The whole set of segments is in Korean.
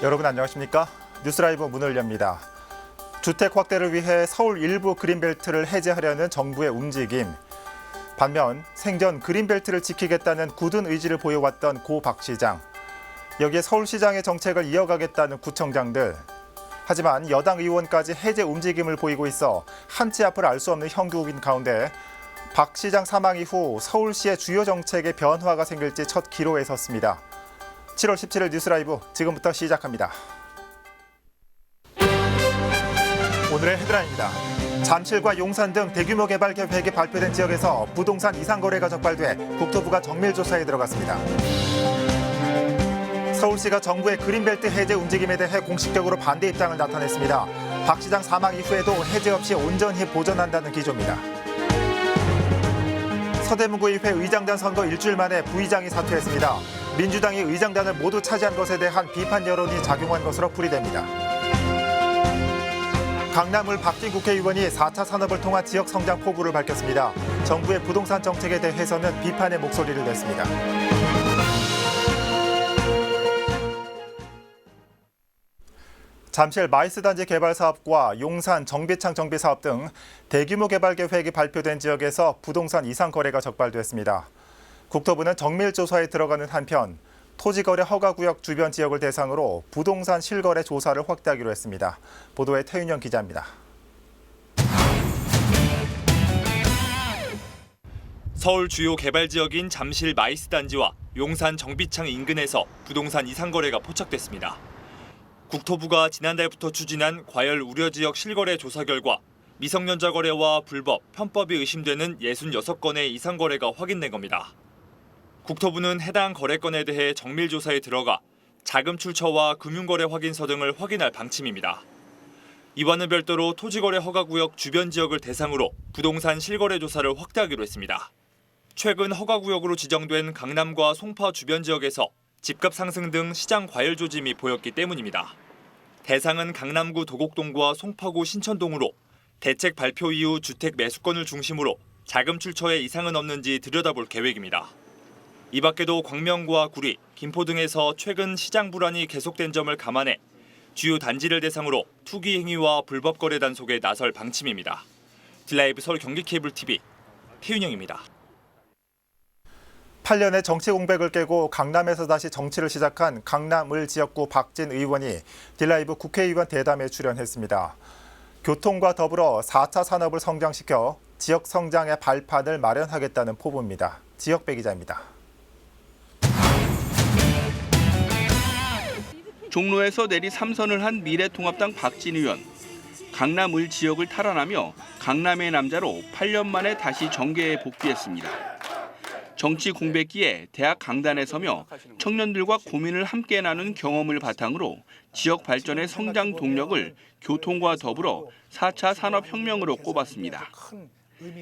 여러분 안녕하십니까? 뉴스라이브 문을 엽니다. 주택 확대를 위해 서울 일부 그린벨트를 해제하려는 정부의 움직임. 반면 생전 그린벨트를 지키겠다는 굳은 의지를 보여왔던 고 박 시장. 여기에 서울시장의 정책을 이어가겠다는 구청장들. 하지만 여당 의원까지 해제 움직임을 보이고 있어 한치 앞을 알 수 없는 형국인 가운데 박 시장 사망 이후 서울시의 주요 정책에 변화가 생길지 첫 기로에 섰습니다. 7월 17일 뉴스라이브 지금부터 시작합니다. 오늘의 헤드라인입니다. 잠실과 용산 등 대규모 개발 계획이 발표된 지역에서 부동산 이상 거래가 적발돼 국토부가 정밀 조사에 들어갔습니다. 서울시가 정부의 그린벨트 해제 움직임에 대해 공식적으로 반대 입장을 나타냈습니다. 박 시장 사망 이후에도 해제 없이 온전히 보존한다는 기조입니다. 서대문구의회 의장단 선거 일주일 만에 부의장이 사퇴했습니다. 민주당이 의장단을 모두 차지한 것에 대한 비판 여론이 작용한 것으로 풀이됩니다. 강남을 박진 국회의원이 4차 산업을 통한 지역 성장 포부를 밝혔습니다. 정부의 부동산 정책에 대해서는 비판의 목소리를 냈습니다. 잠실 마이스단지 개발 사업과 용산 정비창 정비 사업 등 대규모 개발 계획이 발표된 지역에서 부동산 이상 거래가 적발됐습니다. 국토부는 정밀 조사에 들어가는 한편 토지거래 허가구역 주변 지역을 대상으로 부동산 실거래 조사를 확대하기로 했습니다. 보도에 태윤영 기자입니다. 서울 주요 개발 지역인 잠실 마이스단지와 용산 정비창 인근에서 부동산 이상 거래가 포착됐습니다. 국토부가 지난달부터 추진한 과열 우려 지역 실거래 조사 결과 미성년자 거래와 불법, 편법이 의심되는 66건의 이상 거래가 확인된 겁니다. 국토부는 해당 거래건에 대해 정밀 조사에 들어가 자금 출처와 금융거래 확인서 등을 확인할 방침입니다. 이와는 별도로 토지거래 허가구역 주변 지역을 대상으로 부동산 실거래 조사를 확대하기로 했습니다. 최근 허가구역으로 지정된 강남과 송파 주변 지역에서 집값 상승 등 시장 과열 조짐이 보였기 때문입니다. 대상은 강남구 도곡동과 송파구 신천동으로 대책 발표 이후 주택 매수건을 중심으로 자금 출처에 이상은 없는지 들여다볼 계획입니다. 이 밖에도 광명구와 구리, 김포 등에서 최근 시장 불안이 계속된 점을 감안해 주요 단지를 대상으로 투기 행위와 불법 거래 단속에 나설 방침입니다. 딜라이브 서울 경기 케이블 TV 태윤영입니다. 8년의 정치 공백을 깨고 강남에서 다시 정치를 시작한 강남을 지역구 박진 의원이 딜라이브 국회의원 대담에 출연했습니다. 교통과 더불어 4차 산업을 성장시켜 지역 성장의 발판을 마련하겠다는 포부입니다. 지역배 기자입니다. 종로에서 내리 3선을 한 미래통합당 박진 의원. 강남을 지역을 탈환하며 강남의 남자로 8년 만에 다시 정계에 복귀했습니다. 정치 공백기에 대학 강단에 서며 청년들과 고민을 함께 나눈 경험을 바탕으로 지역 발전의 성장 동력을 교통과 더불어 4차 산업혁명으로 꼽았습니다.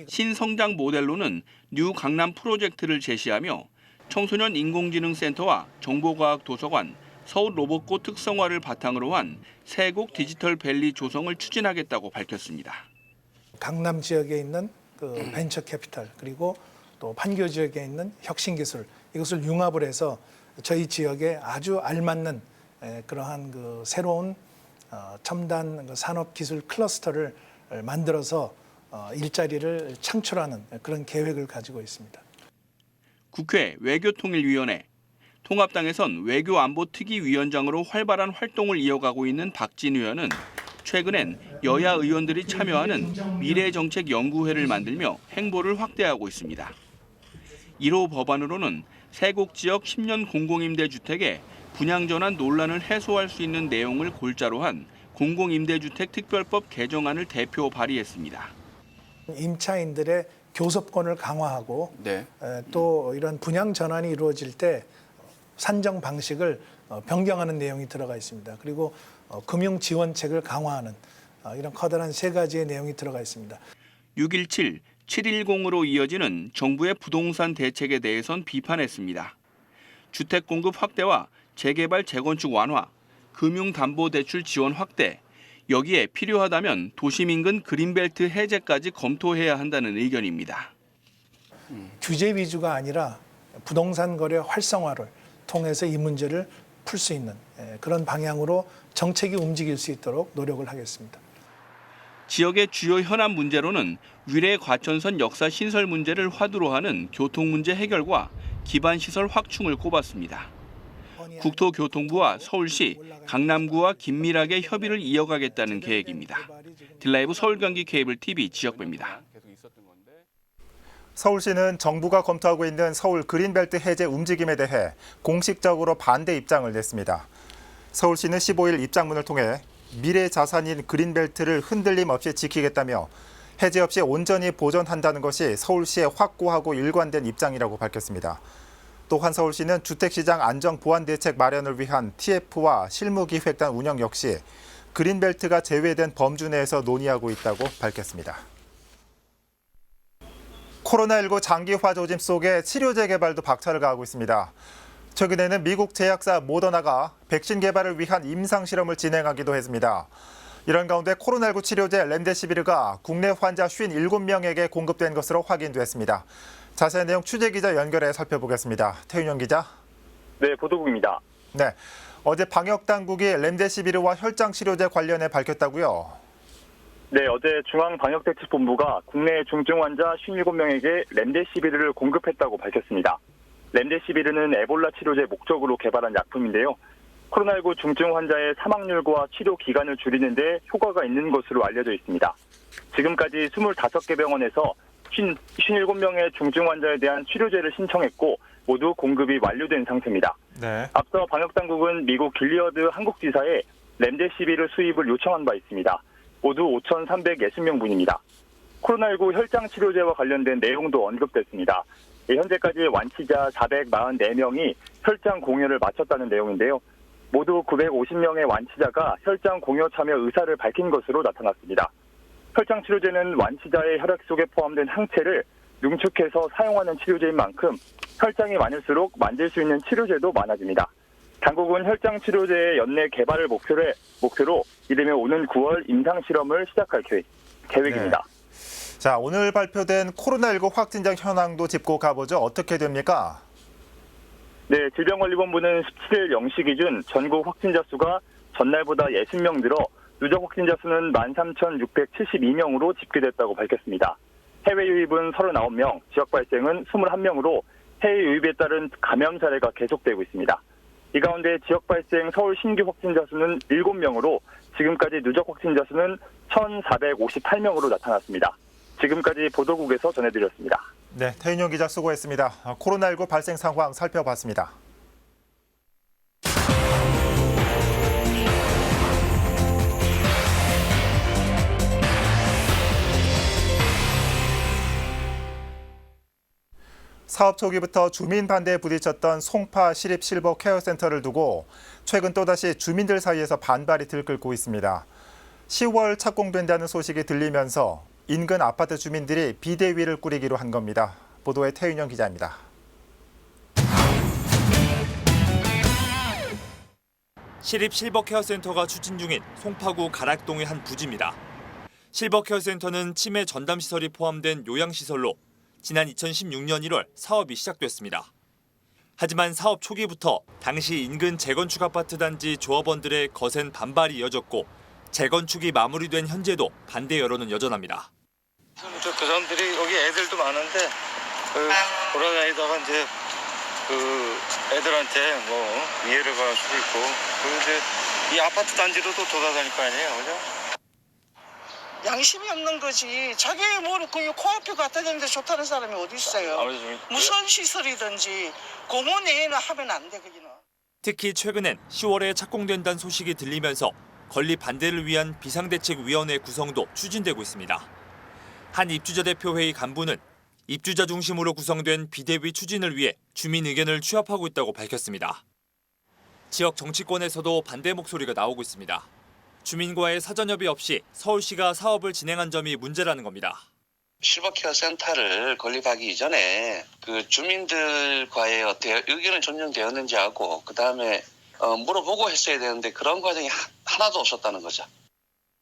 신성장 모델로는 뉴 강남 프로젝트를 제시하며 청소년 인공지능센터와 정보과학도서관, 서울 로봇고 특성화를 바탕으로 한 세곡 디지털 밸리 조성을 추진하겠다고 밝혔습니다. 강남 지역에 있는 벤처 캐피탈 그리고 또 판교 지역에 있는 혁신기술 이것을 융합을 해서 저희 지역에 아주 알맞는 그러한 새로운 첨단 산업기술 클러스터를 만들어서 일자리를 창출하는 그런 계획을 가지고 있습니다. 국회 외교통일위원회 통합당에선 외교안보특위위원장으로 활발한 활동을 이어가고 있는 박진 의원은 최근엔 여야 의원들이 참여하는 미래정책연구회를 만들며 행보를 확대하고 있습니다. 1호 법안으로는 세곡 지역 10년 공공임대주택의 분양전환 논란을 해소할 수 있는 내용을 골자로 한 공공임대주택 특별법 개정안을 대표 발의했습니다. 임차인들의 교섭권을 강화하고 또 이런 분양 전환이 이루어질 때 산정 방식을 변경하는 내용이 들어가 있습니다. 그리고 금융 지원책을 강화하는 이런 커다란 세 가지의 내용이 들어가 있습니다. 6.17, 7.10으로 이어지는 정부의 부동산 대책에 대해선 비판했습니다. 주택 공급 확대와 재개발 재건축 완화, 금융담보대출 지원 확대, 여기에 필요하다면 도심 인근 그린벨트 해제까지 검토해야 한다는 의견입니다. 규제 위주가 아니라 부동산 거래 활성화를 통해서 이 문제를 풀 수 있는 그런 방향으로 정책이 움직일 수 있도록 노력을 하겠습니다. 지역의 주요 현안 문제로는 위례 과천선 역사 신설 문제를 화두로 하는 교통 문제 해결과 기반 시설 확충을 꼽았습니다. 국토교통부와 서울시, 강남구와 긴밀하게 협의를 이어가겠다는 계획입니다. 딜라이브 서울 경기 케이블 TV 지역배입니다. 서울시는 정부가 검토하고 있는 서울 그린벨트 해제 움직임에 대해 공식적으로 반대 입장을 냈습니다. 서울시는 15일 입장문을 통해 미래 자산인 그린벨트를 흔들림 없이 지키겠다며 해제 없이 온전히 보존한다는 것이 서울시의 확고하고 일관된 입장이라고 밝혔습니다. 또한 서울시는 주택시장 안정 보완 대책 마련을 위한 TF와 실무기획단 운영 역시 그린벨트가 제외된 범주 내에서 논의하고 있다고 밝혔습니다. 코로나19 장기화 조짐 속에 치료제 개발도 박차를 가하고 있습니다. 최근에는 미국 제약사 모더나가 백신 개발을 위한 임상실험을 진행하기도 했습니다. 이런 가운데 코로나19 치료제 렘데시비르가 국내 환자 57명에게 공급된 것으로 확인됐습니다. 자세한 내용 취재기자 연결해 살펴보겠습니다. 태윤영 기자. 네, 보도국입니다. 네, 어제 방역당국이 렘데시비르와 혈장치료제 관련해 밝혔다고요? 네, 어제 중앙방역대책본부가 국내 중증 환자 57명에게 렘데시비르를 공급했다고 밝혔습니다. 렘데시비르는 에볼라 치료제 목적으로 개발한 약품인데요. 코로나19 중증 환자의 사망률과 치료 기간을 줄이는 데 효과가 있는 것으로 알려져 있습니다. 지금까지 25개 병원에서 57명의 중증 환자에 대한 치료제를 신청했고 모두 공급이 완료된 상태입니다. 네. 앞서 방역당국은 미국 길리어드 한국지사에 렘데시비르 수입을 요청한 바 있습니다. 모두 5,360명분입니다. 코로나19 혈장 치료제와 관련된 내용도 언급됐습니다. 현재까지 완치자 444명이 혈장 공여를 마쳤다는 내용인데요. 모두 950명의 완치자가 혈장 공여 참여 의사를 밝힌 것으로 나타났습니다. 혈장 치료제는 완치자의 혈액 속에 포함된 항체를 능축해서 사용하는 치료제인 만큼 혈장이 많을수록 만들 수 있는 치료제도 많아집니다. 당국은 혈장 치료제의 연내 개발을 목표로 이르면 오는 9월 임상 실험을 시작할 계획입니다. 네. 자, 오늘 발표된 코로나19 확진자 현황도 짚고 가보죠. 어떻게 됩니까? 네, 질병관리본부는 17일 0시 기준 전국 확진자 수가 전날보다 60명 늘어 누적 확진자 수는 13,672명으로 집계됐다고 밝혔습니다. 해외 유입은 39명, 지역 발생은 21명으로 해외 유입에 따른 감염 사례가 계속되고 있습니다. 이 가운데 지역 발생 서울 신규 확진자 수는 7명으로 지금까지 누적 확진자 수는 1,458명으로 나타났습니다. 지금까지 보도국에서 전해드렸습니다. 네, 태윤영 기자 수고했습니다. 코로나19 발생 상황 살펴봤습니다. 사업 초기부터 주민 반대에 부딪혔던 송파 시립 실버 케어센터를 두고 최근 또다시 주민들 사이에서 반발이 들끓고 있습니다. 10월 착공된다는 소식이 들리면서 인근 아파트 주민들이 비대위를 꾸리기로 한 겁니다. 보도에 태윤영 기자입니다. 시립 실버케어센터가 추진 중인 송파구 가락동의 한 부지입니다. 실버케어센터는 치매 전담시설이 포함된 요양시설로 지난 2016년 1월 사업이 시작됐습니다. 하지만 사업 초기부터 당시 인근 재건축 아파트 단지 조합원들의 거센 반발이 이어졌고 재건축이 마무리된 현재도 반대 여론은 여전합니다. 그 사람들이 여기 애들도 많은데 돌아다니다가 이제 애들한테 이해를 갈 수도 있고 그리고 이제 이 아파트 단지로도 돌아다닐 거 아니에요, 그죠? 양심이 없는 거지. 자기 그 코앞에 갖다 대는데 좋다는 사람이 어디 있어요? 무슨 시설이든지 공원 내에는 하면 안 돼, 거기는. 특히 최근엔 10월에 착공된다는 소식이 들리면서 건립 반대를 위한 비상대책위원회 구성도 추진되고 있습니다. 한 입주자 대표회의 간부는 입주자 중심으로 구성된 비대위 추진을 위해 주민 의견을 취합하고 있다고 밝혔습니다. 지역 정치권에서도 반대 목소리가 나오고 있습니다. 주민과의 사전협의 없이 서울시가 사업을 진행한 점이 문제라는 겁니다. 실버케어 센터를 건립하기 이전에 그 주민들과의 어떻게 의견을 존중되었는지 하고 그다음에 물어보고 했어야 되는데 그런 과정이 하나도 없었다는 거죠.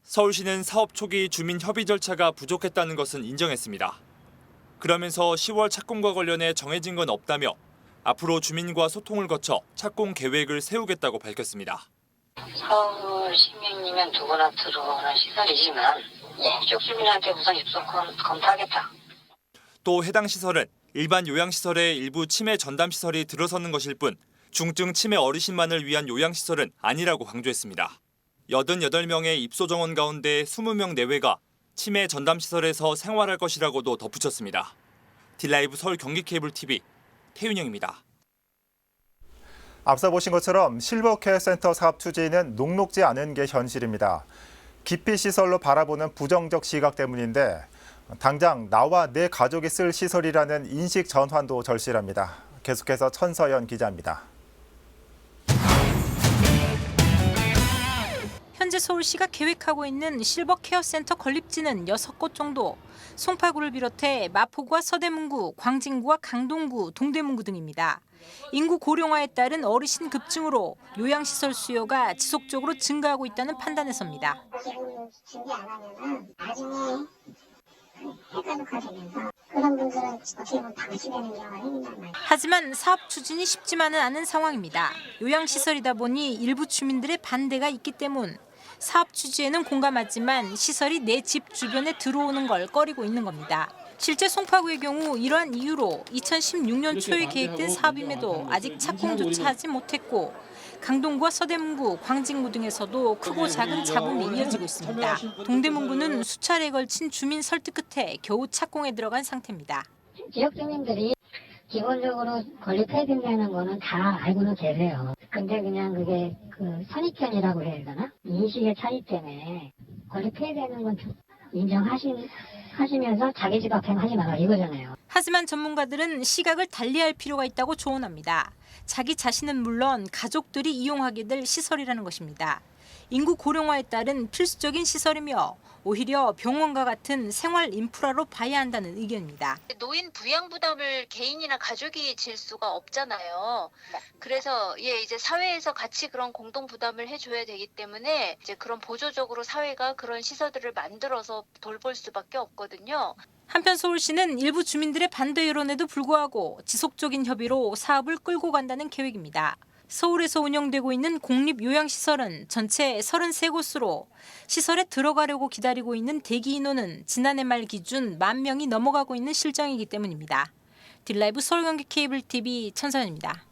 서울시는 사업 초기 주민 협의 절차가 부족했다는 것은 인정했습니다. 그러면서 10월 착공과 관련해 정해진 건 없다며 앞으로 주민과 소통을 거쳐 착공 계획을 세우겠다고 밝혔습니다. 서울 시민이면 누구나 들어오는 시설이지만 이쪽 주민한테 우선 입소 검토하겠다. 또 해당 시설은 일반 요양시설의 일부 치매 전담 시설이 들어서는 것일 뿐 중증 치매 어르신만을 위한 요양시설은 아니라고 강조했습니다. 88명의 입소 정원 가운데 20명 내외가 치매 전담 시설에서 생활할 것이라고도 덧붙였습니다. 딜라이브 서울 경기 케이블 TV 태윤영입니다. 앞서 보신 것처럼 실버케어 센터 사업 추진은 녹록지 않은 게 현실입니다. 기피 시설로 바라보는 부정적 시각 때문인데 당장 나와 내 가족이 쓸 시설이라는 인식 전환도 절실합니다. 계속해서 천서연 기자입니다. 현재 서울시가 계획하고 있는 실버케어 센터 건립지는 6곳 정도. 송파구를 비롯해 마포구와 서대문구, 광진구와 강동구, 동대문구 등입니다. 인구 고령화에 따른 어르신 급증으로 요양시설 수요가 지속적으로 증가하고 있다는 판단에서입니다. 지금 준비 안 하면은 나중에 해가족화되면서 그런 분들은 어떻게 보면 방치되는 경우가 생긴단 말이에요. 하지만 사업 추진이 쉽지만은 않은 상황입니다. 요양시설이다 보니 일부 주민들의 반대가 있기 때문 사업 취지에는 공감하지만 시설이 내 집 주변에 들어오는 걸 꺼리고 있는 겁니다. 실제 송파구의 경우 이러한 이유로 2016년 초에 계획된 사업임에도 아직 착공조차 하지 못했고 강동구와 서대문구, 광진구 등에서도 크고 작은 잡음이 이어지고 있습니다. 동대문구는 수차례에 걸친 주민 설득 끝에 겨우 착공에 들어간 상태입니다. 지역 주민들이 기본적으로 건립해야 된다는 거는 다 알고는 계세요. 근데 그냥 그게 선입견이라고 해야 되나? 인식의 차이 때문에 건립해야 되는 건 인정하시면서 자기 집 앞에 하지 마라 이거잖아요. 하지만 전문가들은 시각을 달리할 필요가 있다고 조언합니다. 자기 자신은 물론 가족들이 이용하게 될 시설이라는 것입니다. 인구 고령화에 따른 필수적인 시설이며 오히려 병원과 같은 생활 인프라로 봐야 한다는 의견입니다. 노인 부양 부담을 개인이나 가족이 질 수가 없잖아요. 그래서 이제 사회에서 같이 그런 공동 부담을 해줘야 되기 때문에 이제 그런 보조적으로 사회가 그런 시설들을 만들어서 돌볼 수밖에 없거든요. 한편 서울시는 일부 주민들의 반대 여론에도 불구하고 지속적인 협의로 사업을 끌고 간다는 계획입니다. 서울에서 운영되고 있는 공립요양시설은 전체 33곳으로 시설에 들어가려고 기다리고 있는 대기 인원은 지난해 말 기준 10,000명이 넘어가고 있는 실정이기 때문입니다. 딜라이브 서울경기 케이블 TV 천서연입니다.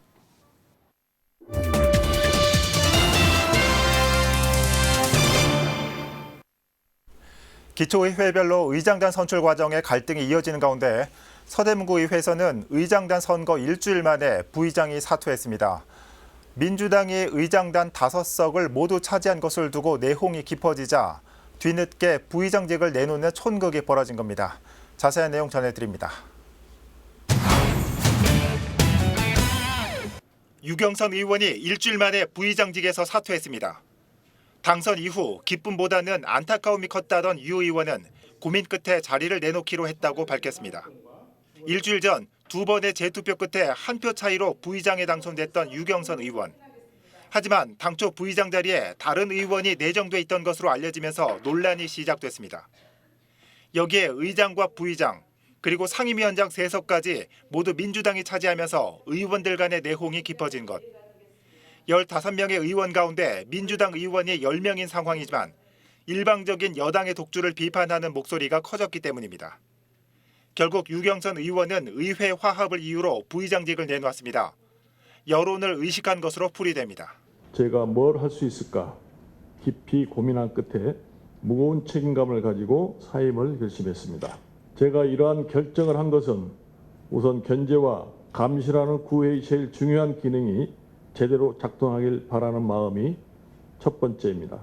기초의회별로 의장단 선출 과정에 갈등이 이어지는 가운데 서대문구 의회에서는 의장단 선거 일주일 만에 부의장이 사퇴했습니다. 민주당이 의장단 5석을 모두 차지한 것을 두고 내홍이 깊어지자 뒤늦게 부의장직을 내놓는 촌극이 벌어진 겁니다. 자세한 내용 전해드립니다. 유경선 의원이 일주일 만에 부의장직에서 사퇴했습니다. 당선 이후 기쁨보다는 안타까움이 컸다던 유 의원은 고민 끝에 자리를 내놓기로 했다고 밝혔습니다. 일주일 전 2번의 재투표 끝에 한 표 차이로 부의장에 당선됐던 유경선 의원. 하지만 당초 부의장 자리에 다른 의원이 내정돼 있던 것으로 알려지면서 논란이 시작됐습니다. 여기에 의장과 부의장, 그리고 상임위원장 3석까지 모두 민주당이 차지하면서 의원들 간의 내홍이 깊어진 것. 15명의 의원 가운데 민주당 의원이 10명인 상황이지만 일방적인 여당의 독주를 비판하는 목소리가 커졌기 때문입니다. 결국 유경선 의원은 의회 화합을 이유로 부의장직을 내놓았습니다. 여론을 의식한 것으로 풀이됩니다. 제가 뭘 할 수 있을까 깊이 고민한 끝에 무거운 책임감을 가지고 사임을 결심했습니다. 제가 이러한 결정을 한 것은 우선 견제와 감시라는 구회의 제일 중요한 기능이 제대로 작동하길 바라는 마음이 첫 번째입니다.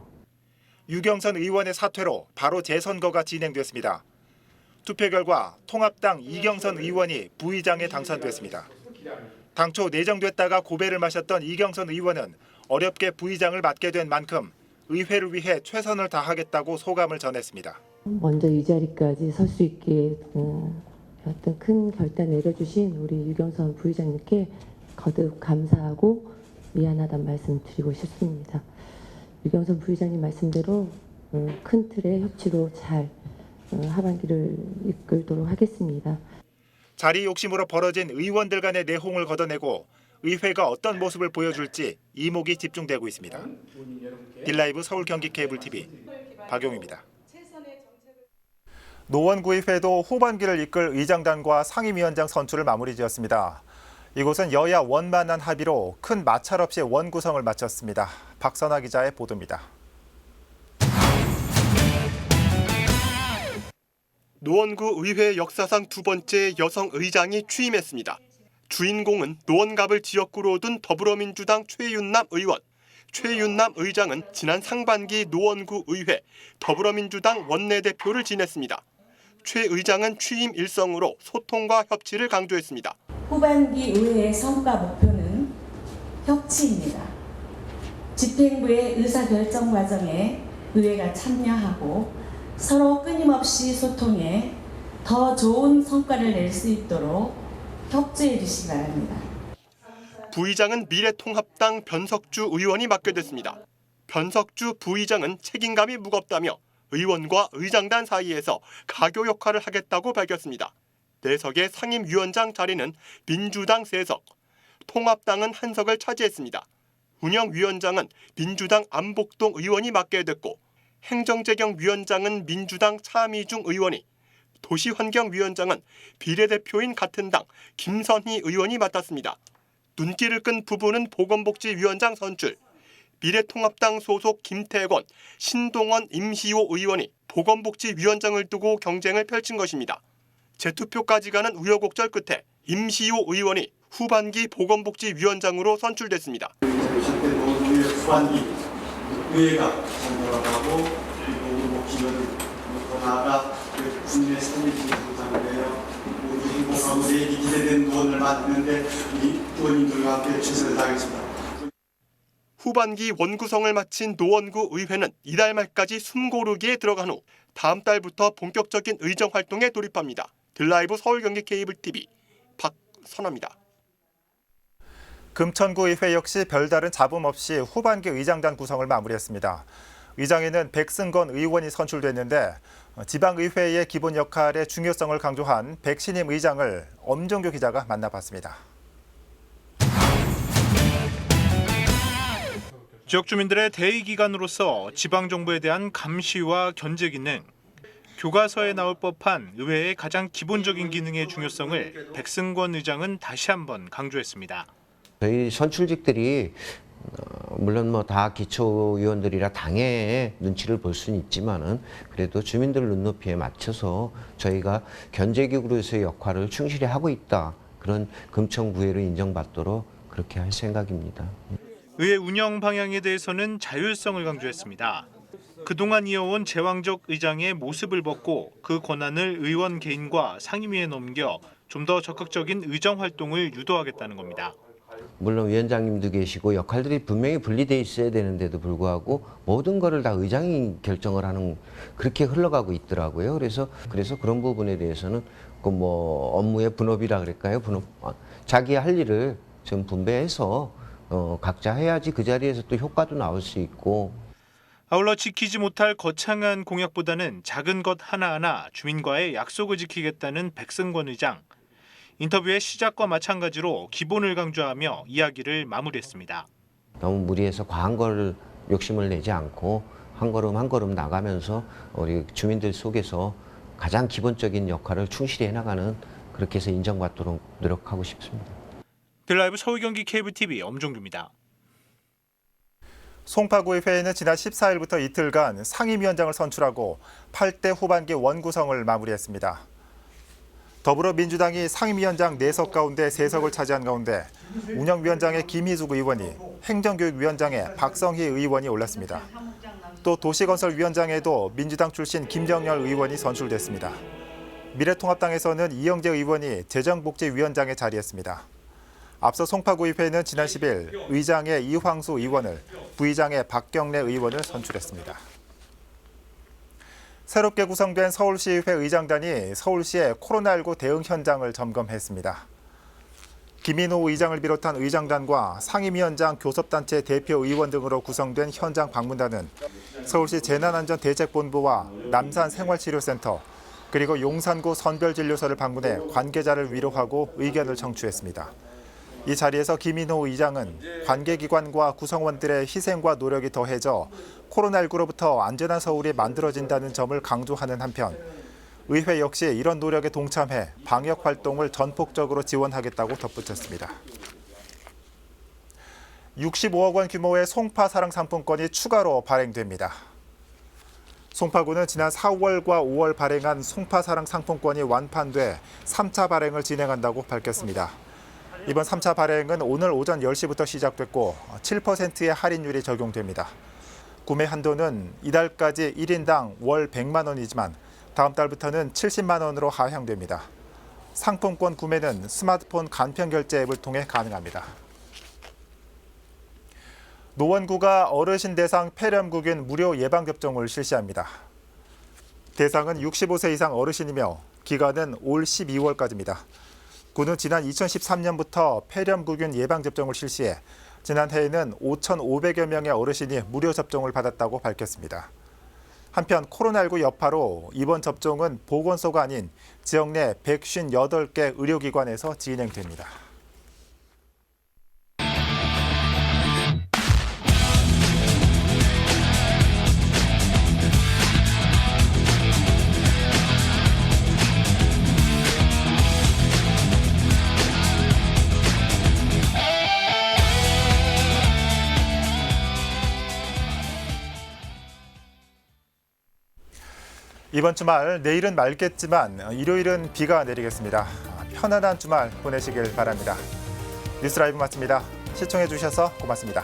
유경선 의원의 사퇴로 바로 재선거가 진행됐습니다. 투표 결과 통합당 이경선 의원이 부의장에 당선됐습니다. 당초 내정됐다가 고배를 마셨던 이경선 의원은 어렵게 부의장을 맡게 된 만큼 의회를 위해 최선을 다하겠다고 소감을 전했습니다. 먼저 이 자리까지 설 수 있게 어떤 큰 결단 내려주신 우리 유경선 부의장님께 거듭 감사하고 미안하다는 말씀 드리고 싶습니다. 유경선 부의장님 말씀대로 큰 틀의 협치로 잘 하반기를 이끌도록 하겠습니다. 자리 욕심으로 벌어진 의원들 간의 내홍을 걷어내고 의회가 어떤 모습을 보여줄지 이목이 집중되고 있습니다. 딜라이브 서울 경기 케이블 TV 박용입니다. 노원구의회도 후반기를 이끌 의장단과 상임위원장 선출을 마무리지었습니다. 이곳은 여야 원만한 합의로 큰 마찰 없이 원구성을 마쳤습니다. 박선아 기자의 보도입니다. 노원구 의회 역사상 두 번째 여성 의장이 취임했습니다. 주인공은 노원갑을 지역구로 둔 더불어민주당 최윤남 의원. 최윤남 의장은 지난 상반기 노원구 의회 더불어민주당 원내대표를 지냈습니다. 최 의장은 취임 일성으로 소통과 협치를 강조했습니다. 후반기 의회의 성과 목표는 협치입니다. 집행부의 의사결정 과정에 의회가 참여하고 서로 끊임없이 소통해 더 좋은 성과를 낼 수 있도록 협조해 주시기 바랍니다. 부의장은 미래통합당 변석주 의원이 맡게 됐습니다. 변석주 부의장은 책임감이 무겁다며 의원과 의장단 사이에서 가교 역할을 하겠다고 밝혔습니다. 내석의 상임위원장 자리는 민주당 3석, 통합당은 1석을 차지했습니다. 운영위원장은 민주당 안복동 의원이 맡게 됐고 행정재경위원장은 민주당 차미중 의원이, 도시환경위원장은 비례대표인 같은 당 김선희 의원이 맡았습니다. 눈길을 끈 부분은 보건복지위원장 선출. 미래통합당 소속 김태권, 신동원 임시호 의원이 보건복지위원장을 두고 경쟁을 펼친 것입니다. 재투표까지 가는 우여곡절 끝에 임시호 의원이 후반기 보건복지위원장으로 선출됐습니다. 후반기 의회가 선거하고 그리고 복지위원을 나아가 국민의 삶의 질을 보장하며 모두 행복하고 내일이 기대된 노원을 만드는데 우리 의원님들과 함께 최선을 다하겠습니다. 후반기 원구성을 마친 노원구 의회는 이달 말까지 숨고르기에 들어간 후 다음 달부터 본격적인 의정 활동에 돌입합니다. 딜라이브 서울 경기 케이블 TV 박선아입니다. 금천구 의회 역시 별다른 잡음 없이 후반기 의장단 구성을 마무리했습니다. 의장에는 백승건 의원이 선출됐는데 지방의회의 기본 역할의 중요성을 강조한 백신임 의장을 엄종규 기자가 만나봤습니다. 지역 주민들의 대의 기관으로서 지방 정부에 대한 감시와 견제 기능, 교과서에 나올 법한 의회의 가장 기본적인 기능의 중요성을 백승권 의장은 다시 한번 강조했습니다. 저희 선출직들이 물론 뭐 다 기초위원들이라 당의 눈치를 볼 수는 있지만은 그래도 주민들 눈높이에 맞춰서 저희가 견제기구로서의 역할을 충실히 하고 있다. 그런 금천구회로 인정받도록 그렇게 할 생각입니다. 의회 운영 방향에 대해서는 자율성을 강조했습니다. 그동안 이어온 제왕적 의장의 모습을 벗고 그 권한을 의원 개인과 상임위에 넘겨 좀 더 적극적인 의정 활동을 유도하겠다는 겁니다. 물론 위원장님도 계시고 역할들이 분명히 분리돼 있어야 되는데도 불구하고 모든 거를 다 의장이 결정을 하는 그렇게 흘러가고 있더라고요. 그래서 그런 부분에 대해서는 그 뭐 업무의 분업이라 그럴까요? 자기 할 일을 좀 분배해서 각자 해야지 그 자리에서 또 효과도 나올 수 있고. 아울러 지키지 못할 거창한 공약보다는 작은 것 하나하나 주민과의 약속을 지키겠다는 백승권 의장. 인터뷰의 시작과 마찬가지로 기본을 강조하며 이야기를 마무리했습니다. 너무 무리해서 과한 걸 욕심을 내지 않고 한 걸음 한 걸음 나가면서 우리 주민들 속에서 가장 기본적인 역할을 충실히 해나가는 그렇게 해서 인정받도록 노력하고 싶습니다. 딜라이브 서울 경기 케이블 TV 엄종규입니다. 송파구의회는 지난 14일부터 이틀간 상임위원장을 선출하고 8대 후반기 원구성을 마무리했습니다. 더불어민주당이 상임위원장 4석 가운데 3석을 차지한 가운데 운영위원장의 김희숙 의원이 행정교육위원장에 박성희 의원이 올랐습니다. 또 도시건설위원장에도 민주당 출신 김정열 의원이 선출됐습니다. 미래통합당에서는 이영재 의원이 재정복지위원장에 자리했습니다. 앞서 송파구의회는 지난 10일 의장의 이황수 의원을, 부의장의 박경래 의원을 선출했습니다. 새롭게 구성된 서울시의회 의장단이 서울시의 코로나19 대응 현장을 점검했습니다. 김인호 의장을 비롯한 의장단과 상임위원장, 교섭단체 대표 의원 등으로 구성된 현장 방문단은 서울시 재난안전대책본부와 남산생활치료센터, 그리고 용산구 선별진료소를 방문해 관계자를 위로하고 의견을 청취했습니다. 이 자리에서 김인호 의장은 관계기관과 구성원들의 희생과 노력이 더해져 코로나19로부터 안전한 서울이 만들어진다는 점을 강조하는 한편 의회 역시 이런 노력에 동참해 방역 활동을 전폭적으로 지원하겠다고 덧붙였습니다. 65억 원 규모의 송파 사랑 상품권이 추가로 발행됩니다. 송파구는 지난 4월과 5월 발행한 송파 사랑 상품권이 완판돼 3차 발행을 진행한다고 밝혔습니다. 이번 3차 발행은 오늘 오전 10시부터 시작됐고 7%의 할인율이 적용됩니다. 구매 한도는 이달까지 1인당 월 100만 원이지만 다음 달부터는 70만 원으로 하향됩니다. 상품권 구매는 스마트폰 간편 결제 앱을 통해 가능합니다. 노원구가 어르신 대상 폐렴구균 무료 예방접종을 실시합니다. 대상은 65세 이상 어르신이며 기간은 올 12월까지입니다. 구는 지난 2013년부터 폐렴구균 예방접종을 실시해 지난해에는 5,500여 명의 어르신이 무료 접종을 받았다고 밝혔습니다. 한편 코로나19 여파로 이번 접종은 보건소가 아닌 지역 내 158개 의료기관에서 진행됩니다. 이번 주말 내일은 맑겠지만 일요일은 비가 내리겠습니다. 편안한 주말 보내시길 바랍니다. 뉴스라이브 마칩니다. 시청해 주셔서 고맙습니다.